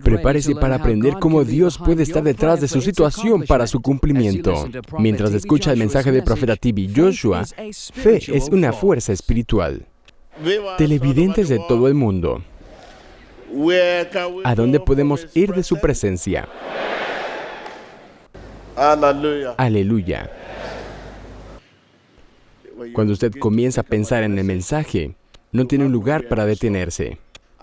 Prepárese para aprender cómo Dios puede estar detrás de su situación para su cumplimiento. Mientras escucha el mensaje del profeta T.B. Joshua, fe es una fuerza espiritual. Televidentes de todo el mundo, ¿a dónde podemos ir de su presencia? Aleluya. Cuando usted comienza a pensar en el mensaje, no tiene un lugar para detenerse.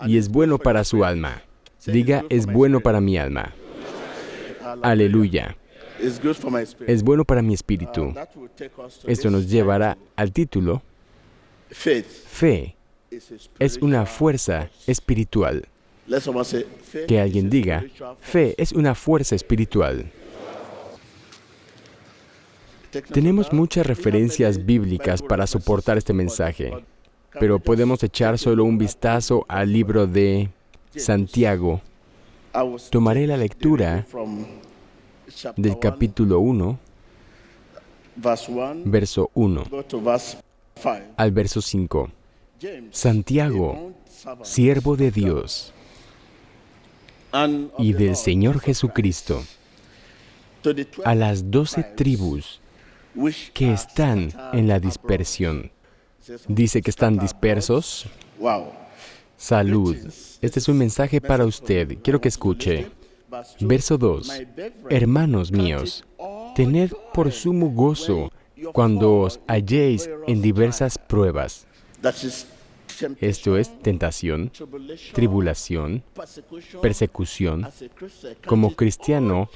Y es bueno para su alma. Diga, es bueno para mi alma. Aleluya. Es bueno para mi espíritu. Esto nos llevará al título, Fe es una fuerza espiritual. Que alguien diga, fe es una fuerza espiritual. Tenemos muchas referencias bíblicas para soportar este mensaje, pero podemos echar solo un vistazo al libro de Santiago. Tomaré la lectura del capítulo 1, verso 1, al verso 5. Santiago, siervo de Dios y del Señor Jesucristo, a las 12 tribus que están en la dispersión. Dice que están dispersos. Salud. Este es un mensaje para usted. Quiero que escuche. Verso 2. Hermanos míos, tened por sumo gozo cuando os halléis en diversas pruebas. Esto es tentación, tribulación, persecución. Como cristiano,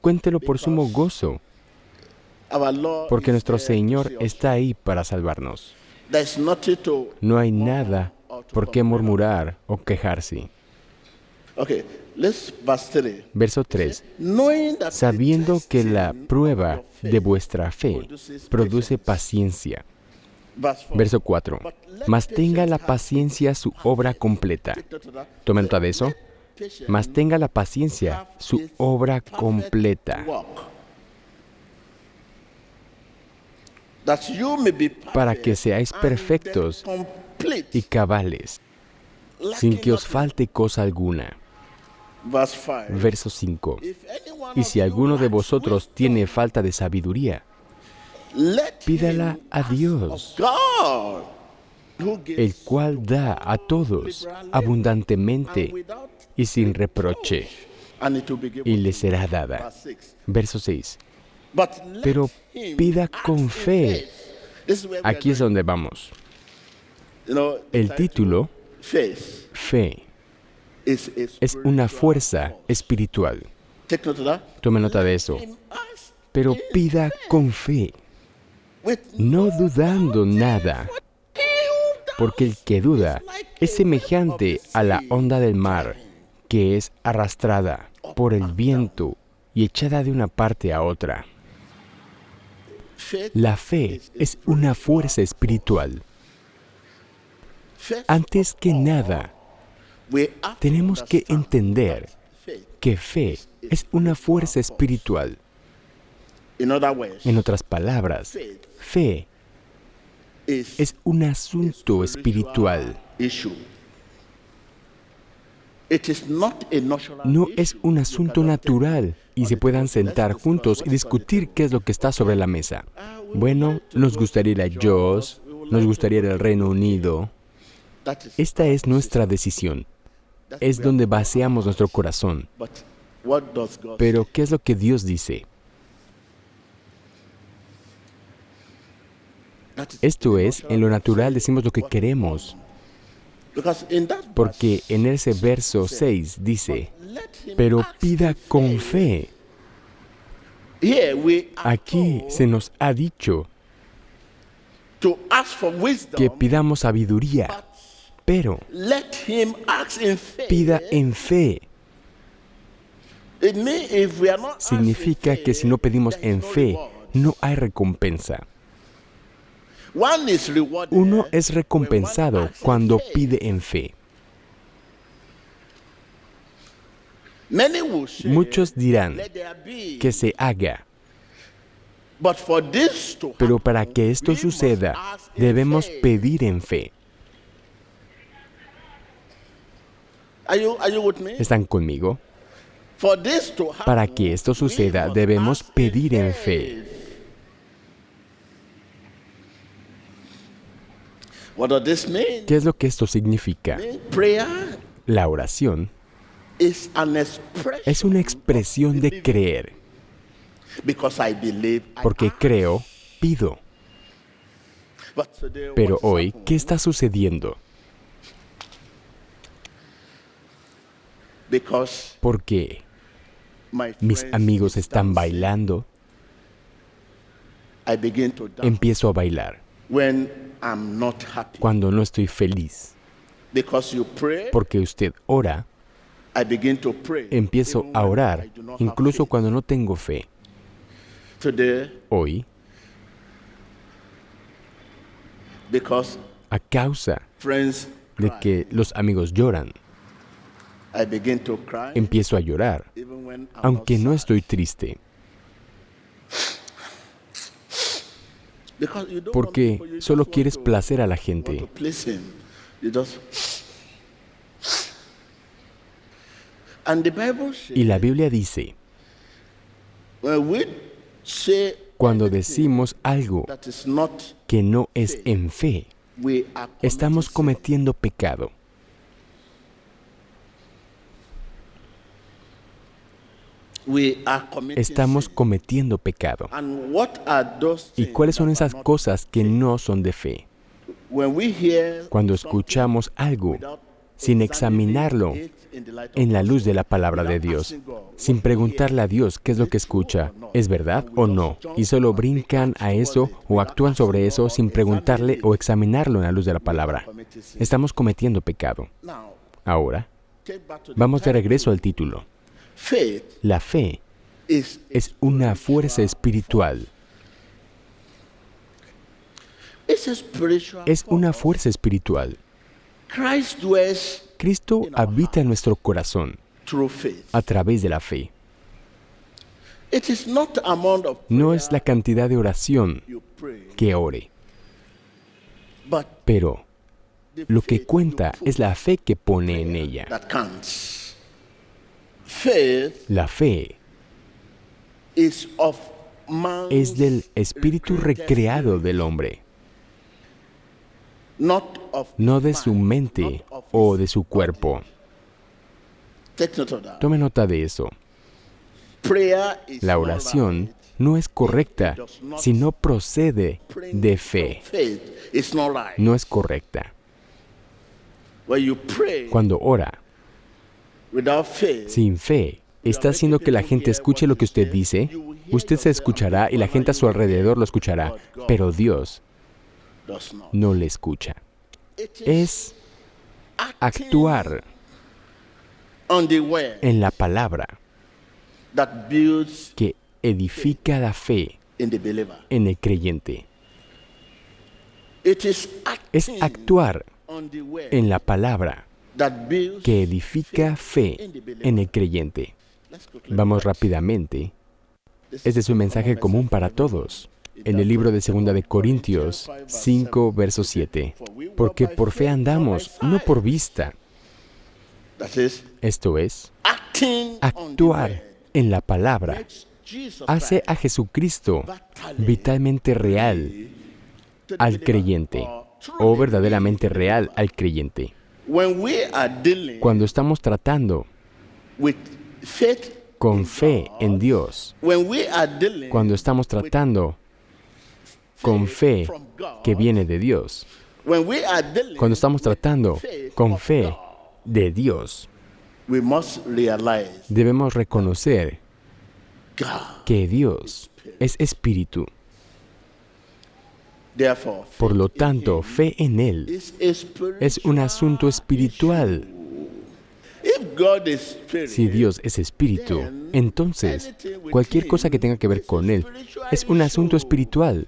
cuéntelo por sumo gozo, porque nuestro Señor está ahí para salvarnos. No hay nada por qué murmurar o quejarse. Verso 3. Sabiendo que la prueba de vuestra fe produce paciencia. Verso 4. Mas tenga la paciencia su obra completa. ¿Toma nota de eso? Mas tenga la paciencia su obra completa, para que seáis perfectos y cabales, sin que os falte cosa alguna. Verso 5. Y si alguno de vosotros tiene falta de sabiduría, pídala a Dios, el cual da a todos abundantemente y sin reproche, y le será dada. Verso 6. Pero pida con fe. Aquí es donde vamos. El título, Fe, es una fuerza espiritual. Tome nota de eso. Pero pida con fe, no dudando nada, porque el que duda es semejante a la onda del mar, que es arrastrada por el viento y echada de una parte a otra. La fe es una fuerza espiritual. Antes que nada, tenemos que entender que fe es una fuerza espiritual. En otras palabras, fe es un asunto espiritual. No es un asunto natural y se puedan sentar juntos y discutir qué es lo que está sobre la mesa. Bueno, nos gustaría ir a Jos, nos gustaría ir al Reino Unido. Esta es nuestra decisión. Es donde vaciamos nuestro corazón. Pero, ¿qué es lo que Dios dice? Esto es, en lo natural decimos lo que queremos. Porque en ese verso 6 dice, pero pida con fe. Aquí se nos ha dicho que pidamos sabiduría, pero pida en fe. Significa que si no pedimos en fe, no hay recompensa. Uno es recompensado cuando pide en fe. Muchos dirán que se haga, pero para que esto suceda, debemos pedir en fe. ¿Están conmigo? Para que esto suceda, debemos pedir en fe. ¿Qué es lo que esto significa? La oración es una expresión de creer. Porque creo, pido. Pero hoy, ¿qué está sucediendo? Porque mis amigos están bailando, empiezo a bailar. Cuando no estoy feliz, porque usted ora, empiezo a orar, incluso cuando no tengo fe. Hoy, a causa de que los amigos lloran, empiezo a llorar, aunque no estoy triste. Porque solo quieres placer a la gente. Y la Biblia dice, cuando decimos algo que no es en fe, estamos cometiendo pecado. Estamos cometiendo pecado. ¿Y cuáles son esas cosas que no son de fe? Cuando escuchamos algo sin examinarlo en la luz de la palabra de Dios, sin preguntarle a Dios qué es lo que escucha, ¿es verdad o no? Y solo brincan a eso o actúan sobre eso sin preguntarle o examinarlo en la luz de la palabra. Estamos cometiendo pecado. Ahora, vamos de regreso al título. La fe es una fuerza espiritual. Es una fuerza espiritual. Cristo habita en nuestro corazón a través de la fe. No es la cantidad de oración que ore, pero lo que cuenta es la fe que pone en ella. La fe es del espíritu recreado del hombre, no de su mente o de su cuerpo. Tome nota de eso. La oración no es correcta si no procede de fe. No es correcta. Cuando ora sin fe, está haciendo que la gente escuche lo que usted dice. Usted se escuchará y la gente a su alrededor lo escuchará, pero Dios no le escucha. Es actuar en la palabra que edifica la fe en el creyente. Es actuar en la palabra que edifica fe en el creyente. Vamos rápidamente. Este es un mensaje común para todos. En el libro de 2 de Corintios 5, verso 7. Porque por fe andamos, no por vista. Esto es, actuar en la palabra hace a Jesucristo vitalmente real al creyente, o verdaderamente real al creyente. Cuando estamos tratando con fe en Dios, cuando estamos tratando con fe que viene de Dios, cuando estamos tratando con fe de Dios, debemos reconocer que Dios es espíritu. Por lo tanto, fe en Él es un asunto espiritual. Si Dios es espíritu, entonces cualquier cosa que tenga que ver con Él es un asunto espiritual.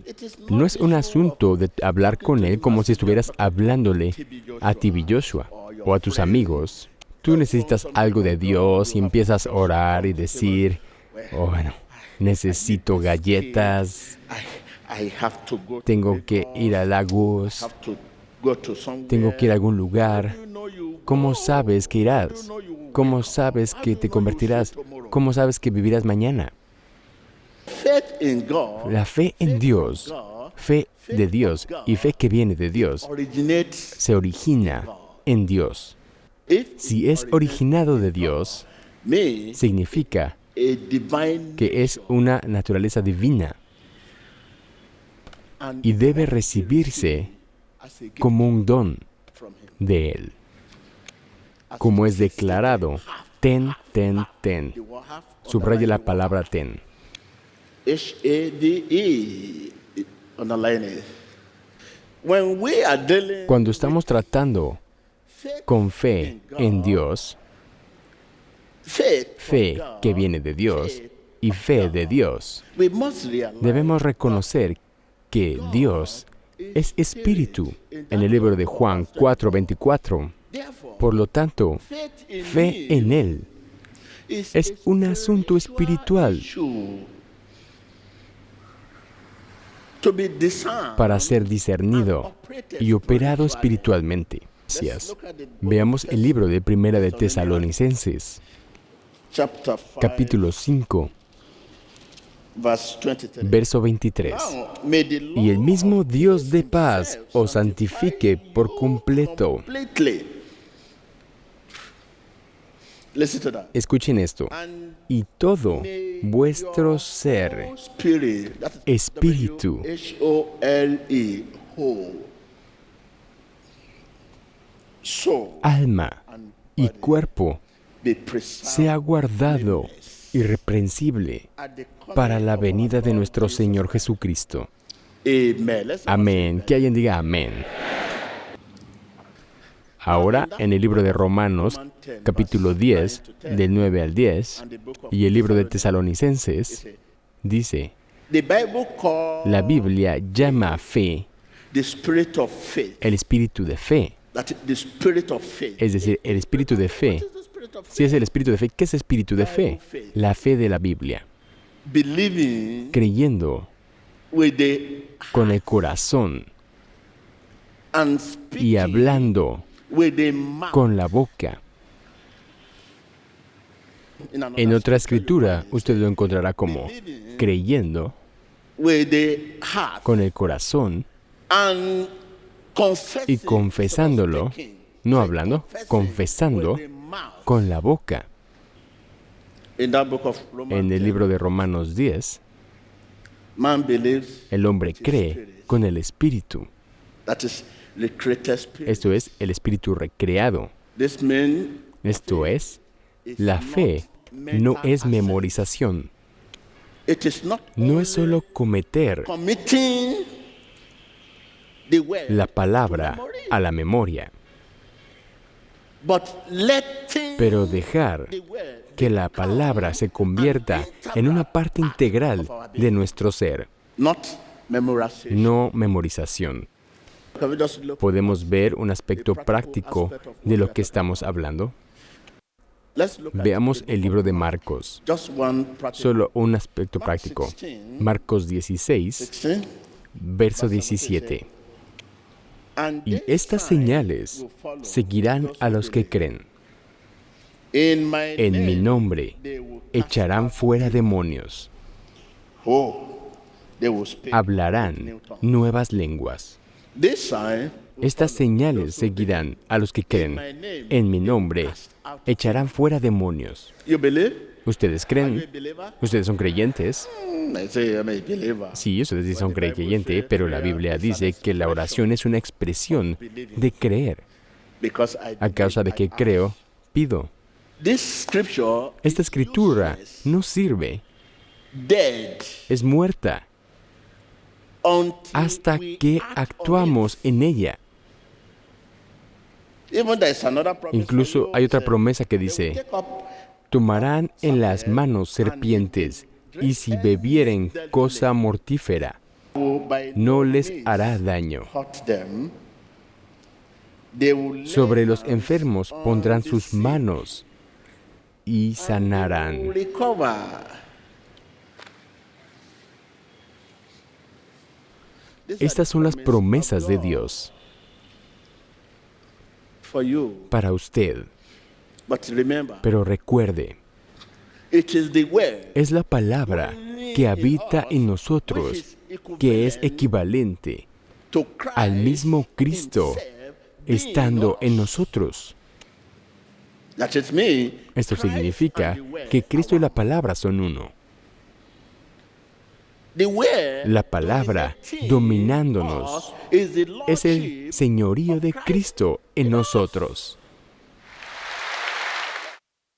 No es un asunto de hablar con Él como si estuvieras hablándole a Tibi Joshua o a tus amigos. Tú necesitas algo de Dios y empiezas a orar y decir, oh, bueno, necesito galletas. Tengo que ir a Lagos Tengo que ir a algún lugar. ¿Cómo sabes que irás? ¿Cómo sabes que te convertirás? ¿Cómo sabes que vivirás mañana? La fe en Dios, fe de Dios y fe que viene de Dios, se origina en Dios. Si es originado de Dios, significa que es una naturaleza divina y debe recibirse como un don de Él. Como es declarado, ten, ten, ten. Subraya la palabra ten. Cuando estamos tratando con fe en Dios, fe que viene de Dios y fe de Dios, debemos reconocer que Dios es espíritu en el libro de Juan 4:24. Por lo tanto, fe en Él es un asunto espiritual para ser discernido y operado espiritualmente. Veamos el libro de Primera de Tesalonicenses, capítulo 5, verso 23. Y el mismo Dios de paz os santifique por completo. Escuchen esto. Y todo vuestro ser, espíritu, alma y cuerpo, sea guardado irreprensible para la venida de nuestro Señor Jesucristo. Amén. Que alguien diga amén. Ahora, en el libro de Romanos, capítulo 10, del 9 al 10, y el libro de Tesalonicenses, dice, la Biblia llama a fe el espíritu de fe. Es decir, el espíritu de fe. Si es el espíritu de fe, ¿qué es espíritu de fe? La fe de la Biblia. Creyendo con el corazón y hablando con la boca. En otra escritura, usted lo encontrará como creyendo con el corazón y confesándolo, no hablando, confesando con la boca. En el libro de Romanos 10, el hombre cree con el espíritu. Esto es el espíritu recreado. Esto es, la fe no es memorización. No es solo cometer la palabra a la memoria, pero dejar que la palabra se convierta en una parte integral de nuestro ser, no memorización. ¿Podemos ver un aspecto práctico de lo que estamos hablando? Veamos el libro de Marcos. Solo un aspecto práctico. Marcos 16, verso 17. Y estas señales seguirán a los que creen. En mi nombre echarán fuera demonios. Hablarán nuevas lenguas. Estas señales seguirán a los que creen. En mi nombre echarán fuera demonios. ¿Ustedes creen? ¿Ustedes son creyentes? Sí, ustedes son creyentes, pero la Biblia dice que la oración es una expresión de creer. A causa de que creo, pido. Esta escritura no sirve. Es muerta hasta que actuamos en ella. Incluso hay otra promesa que dice, tomarán en las manos serpientes, y si bebieren cosa mortífera, no les hará daño. Sobre los enfermos pondrán sus manos y sanarán. Estas son las promesas de Dios. para usted. Pero recuerde, es la palabra que habita en nosotros, que es equivalente al mismo Cristo estando en nosotros. Esto significa que Cristo y la palabra son uno. La palabra dominándonos es el señorío de Cristo en nosotros.